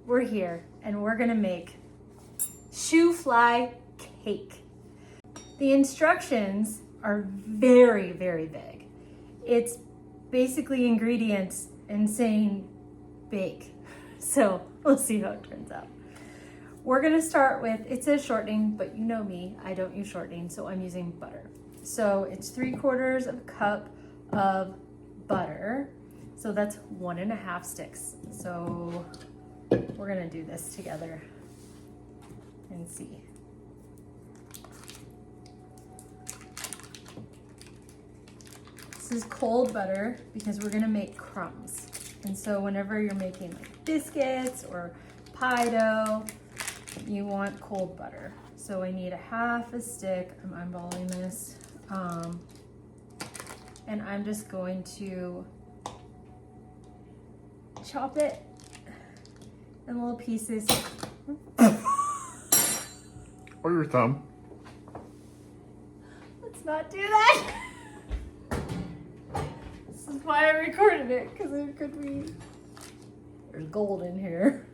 we're here and we're gonna make Shoofly Cake. The instructions are very, very vague. It's basically ingredients and saying bake. So we'll see how it turns out. We're gonna start with, it says shortening, but you know me, I don't use shortening, so I'm using butter. So it's 3/4 of a cup of butter. So that's 1.5 sticks. So we're gonna do this together and see. This is cold butter because we're gonna make crumbs. And so whenever you're making like biscuits or pie dough, you want cold butter. So I need 1/2 stick. I'm eyeballing this. And I'm just going to chop it in little pieces. Or your thumb. Let's not do that. This is why I recorded it, because it could be, there's gold in here.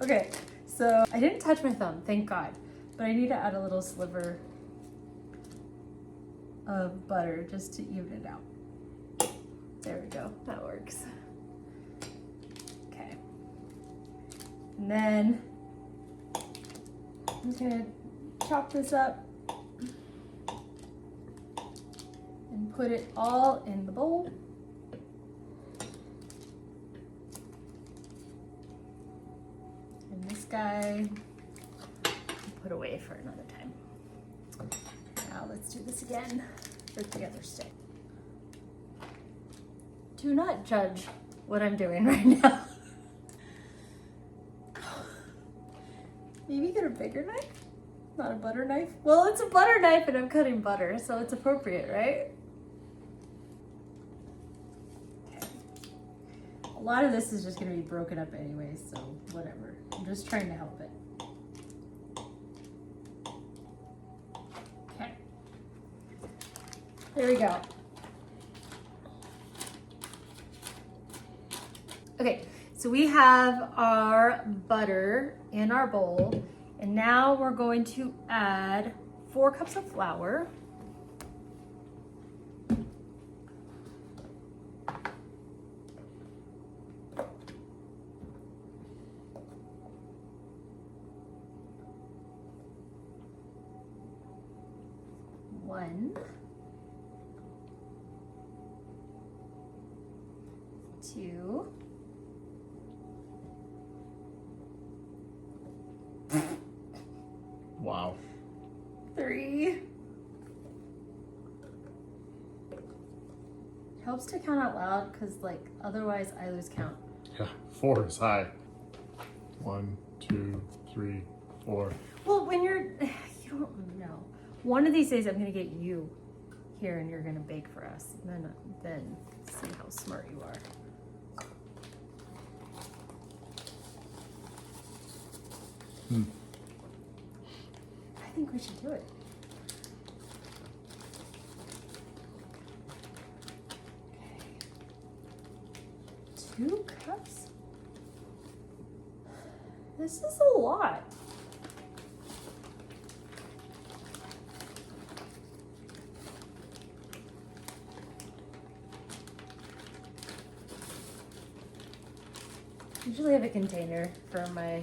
Okay, so I didn't touch my thumb, thank God, but I need to add a little sliver of butter just to even it out. There we go, that works. Okay, and then I'm just gonna chop this up and put it all in the bowl. And this guy, put away for another time. Now let's do this again with the other stick. Do not judge what I'm doing right now. Maybe get a bigger knife? Not a butter knife? Well, it's a butter knife and I'm cutting butter, so it's appropriate, right? Okay. A lot of this is just gonna be broken up anyway, so whatever. I'm just trying to help it. Okay. There we go. Okay, so we have our butter in our bowl, and now we're going to add 4 cups of flour. One, 2, Wow. 3. Helps to count out loud because, like, otherwise I lose count. Yeah, 4 is high. 1, 2, 3, 4. Well, when you don't know. One of these days I'm gonna get you here and you're gonna bake for us. And then see how smart you are. I think we should do it. Okay. 2 cups? This is a lot. Usually I have a container for my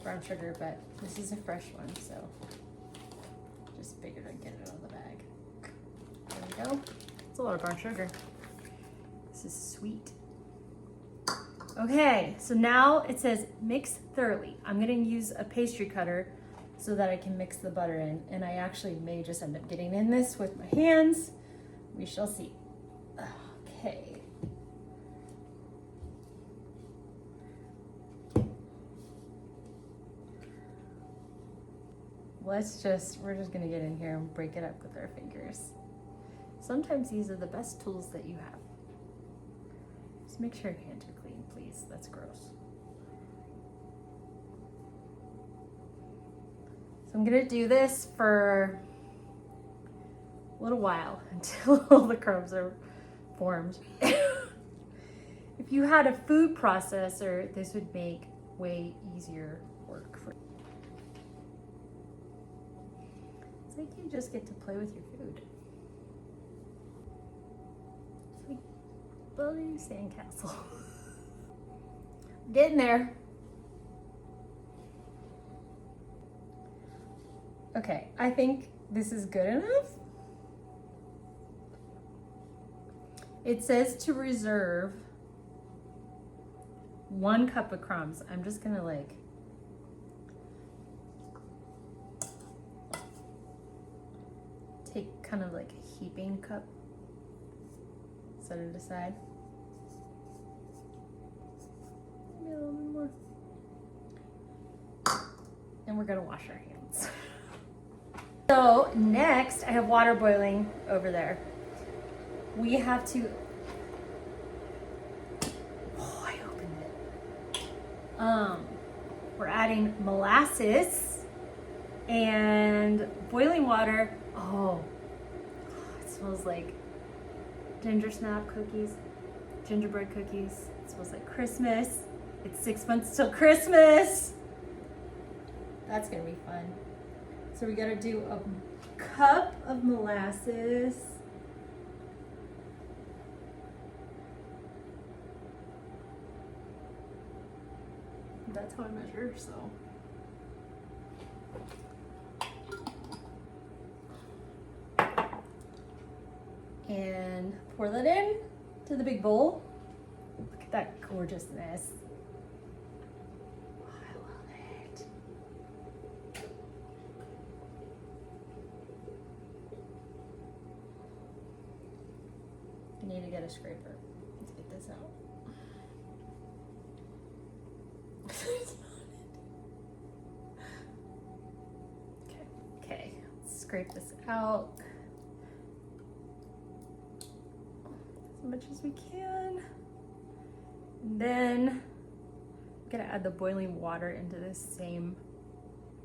brown sugar, but this is a fresh one, so just figured I'd get it out of the bag. There we go. It's a lot of brown sugar. This is sweet. Okay, so now it says mix thoroughly. I'm gonna use a pastry cutter so that I can mix the butter in, and I actually may just end up getting in this with my hands. We shall see. Okay. We're just gonna get in here and break it up with our fingers. Sometimes these are the best tools that you have. Just make sure your hands are clean, please. That's gross. So I'm gonna do this for a little while until all the crumbs are formed. If If you had a food processor, this would make way easier work for you. It's like you just get to play with your food. It's like building a sandcastle. Getting there. Okay, I think this is good enough. It says to reserve 1 cup of crumbs. I'm just gonna like take kind of like a heaping cup, set it aside. Maybe a little bit more. And we're gonna wash our hands. So next, I have water boiling over there. We have to, oh, I opened it. We're adding molasses and boiling water. Oh, it smells like ginger snap cookies, gingerbread cookies. It smells like Christmas. It's 6 months till Christmas. That's gonna be fun. So we gotta do a cup of molasses. That's how I measure, so. And pour that in to the big bowl. Look at that gorgeousness. Oh, I love it. I need to get a scraper. Let's get this out. Okay, let's scrape this out as much as we can. And then I'm gonna add the boiling water into this same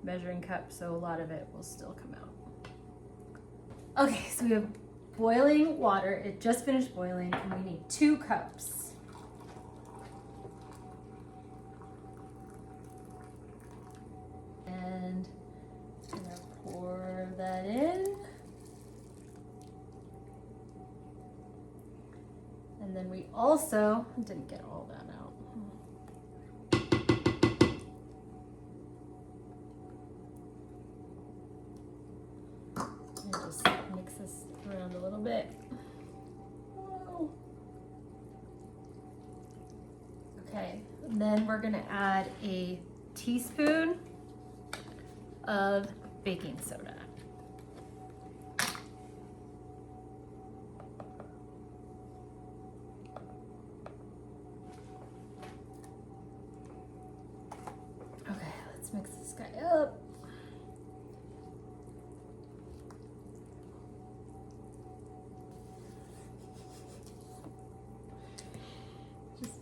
measuring cup so a lot of it will still come out. Okay, so we have boiling water. It just finished boiling and we need 2 cups. And I'm gonna pour that in. And then we also, didn't get all that out. And just mix this around a little bit. Whoa. Okay, and then we're gonna add a teaspoon of baking soda. Okay, let's mix this guy up. Just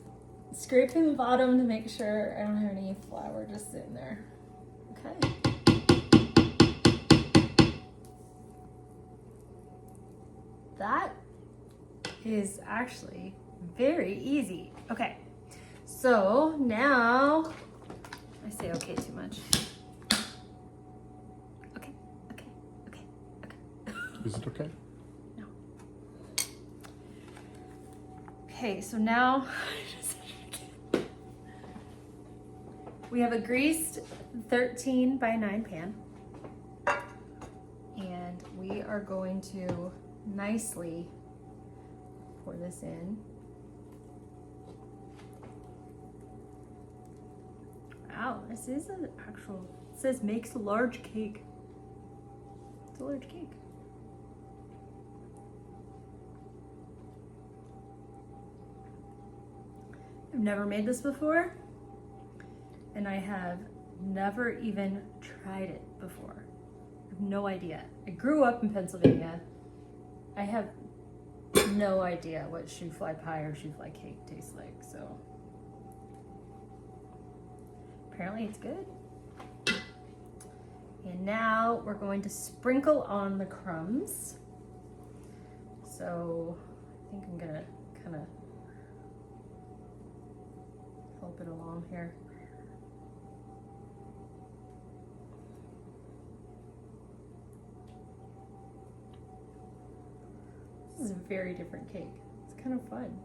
scraping the bottom to make sure I don't have any flour just sitting there. Okay. That is actually very easy. Okay, so now, I say okay too much. Okay. Is it okay? No. Okay, so now, we have a greased 13 by 9 pan. And we are going to nicely pour this in. Wow, this is an actual, it says makes a large cake. It's a large cake. I've never made this before, and I have never even tried it before. I have no idea. I grew up in Pennsylvania. I have no idea what shoofly pie or shoofly cake tastes like, so apparently it's good. And now we're going to sprinkle on the crumbs. So I think I'm gonna kind of them here. This is a very different cake. It's kind of fun.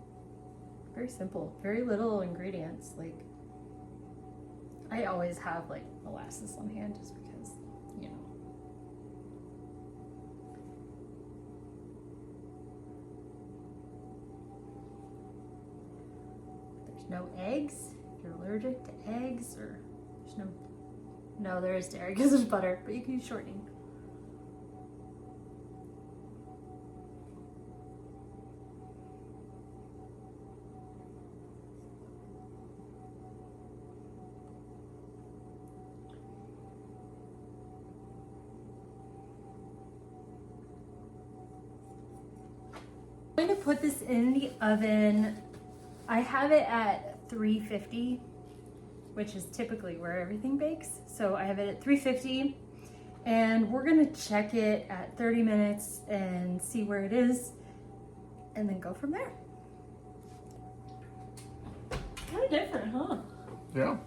Very simple, very little ingredients. Like, I always have like molasses on hand just because, you know. There's no eggs. If you're allergic to eggs, or there's no, there is dairy because there's butter, but you can use shortening. I'm going to put this in the oven. I have it at 350, which is typically where everything bakes. So I have it at 350, and we're going to check it at 30 minutes and see where it is, and then go from there. Kind of different, huh? Yeah.